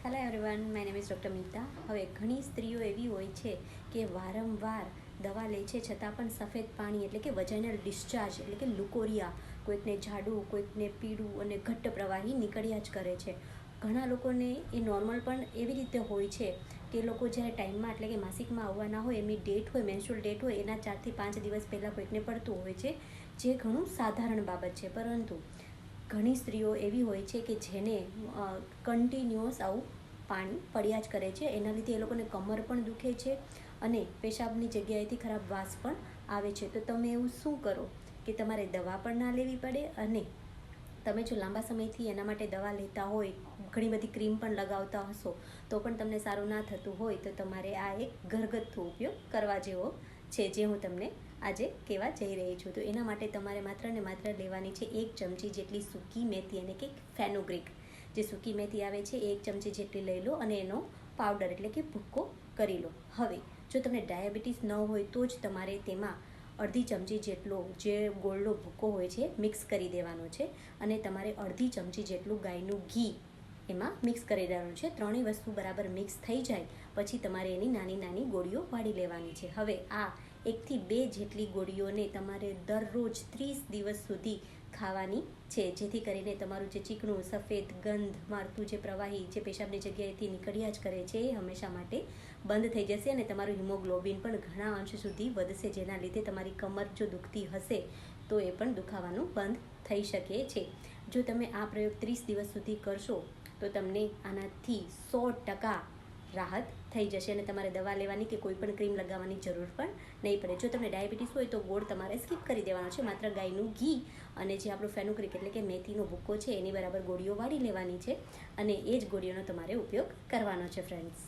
Hello everyone, my name is doctor Meeta. હવે ઘણી સ્ત્રીઓ એવી હોય છે કે વારંવાર દવા લે છે છતાં પણ સફેદ પાણી એટલે કે વજાઇનલ ડિસ્ચાર્જ એટલે કે લુકોરિયા, કોઈકને જાડું, કોઈકને પીળું અને ઘટ્ટ પ્રવાહી નીકળ્યા જ કરે છે. ઘણા લોકોને એ નોર્મલ પણ એવી રીતે હોય છે કે લોકો જ્યારે ટાઈમમાં એટલે કે માસિકમાં આવવાના હોય, એમની ડેટ હોય, મેન્સ્ટ્રુઅલ ડેટ હોય, એના 4 થી 5 દિવસ પહેલાં કોઈકને પડતું હોય છે, જે ઘણું સાધારણ બાબત છે. પરંતુ ઘણી સ્ત્રીઓ એવી હોય છે કે જેને કન્ટિન્યુઅસ આવું પાણી પડ્યા જ કરે છે. એના લીધે એ લોકોને કમર પણ દુખે છે અને પેશાબની જગ્યાએથી ખરાબ વાસ પણ આવે છે. તો તમે એવું શું કરો કે તમારે દવા પણ ના લેવી પડે, અને તમે જો લાંબા સમયથી એના માટે દવા લેતા હોય, ઘણી બધી ક્રીમ પણ લગાવતા હશો તો પણ તમને સારું ના થતું હોય, તો તમારે આ એક ઘરગથ્થુ ઉપયોગ કરવા જેવો છે, જે હું તમને આજે કહેવા જઈ રહી છું. તો એના માટે તમારે માત્ર ને માત્ર લેવાની છે 1 ચમચી જેટલી સૂકી મેથી, અને કે ફેનુગ્રીક જે સૂકી મેથી આવે છે, 1 ચમચી જેટલી લઈ લો અને એનો પાવડર એટલે કે ભૂક્કો કરી લો. હવે જો તમને ડાયાબિટીસ ન હોય તો જ તમારે તેમાં અડધી ચમચી જેટલો જે ગોળનો ભૂક્કો હોય છે મિક્સ કરી દેવાનો છે, અને તમારે અડધી ચમચી જેટલું ગાયનું ઘી એમાં મિક્સ કરી દેવાનું છે. ત્રણેય વસ્તુ બરાબર મિક્સ થઈ જાય પછી તમારે એની નાની નાની ગોળીઓ વાળી લેવાની છે. હવે આ 1 થી 2 જેટલી ગોળીઓને તમારે દરરોજ 30 દિવસ સુધી ખાવાની છે, જેથી કરીને તમારું જે ચીકણું સફેદ ગંધ મારતું જે પ્રવાહી જે પેશાબની જગ્યાએથી નીકળ્યા જ કરે છે, એ હંમેશા માટે બંધ થઈ જશે અને તમારું હિમોગ્લોબિન પણ ઘણા અંશ સુધી વધશે, જેના લીધે તમારી કમર જો દુખતી હશે તો એ પણ દુખાવાનું બંધ થઈ શકે છે. જો તમે આ પ્રયોગ 30 દિવસ સુધી કરશો તો તમને આનાથી 100% રાહત થઈ જશે અને તમારે દવા લેવાની કે કોઈ પણ ક્રીમ લગાવવાની જરૂર પણ નહીં પડે. જો તમને ડાયાબિટીસ હોય તો ગોળ તમારે સ્કીપ કરી દેવાનો છે, માત્ર ગાયનું ઘી અને જે આપણું ફેનુગ્રીક એટલે કે મેથીનો ભૂક્કો છે એની બરાબર ગોળીઓ વાળી લેવાની છે, અને એ જ ગોળીઓનો તમારે ઉપયોગ કરવાનો છે ફ્રેન્ડ્સ.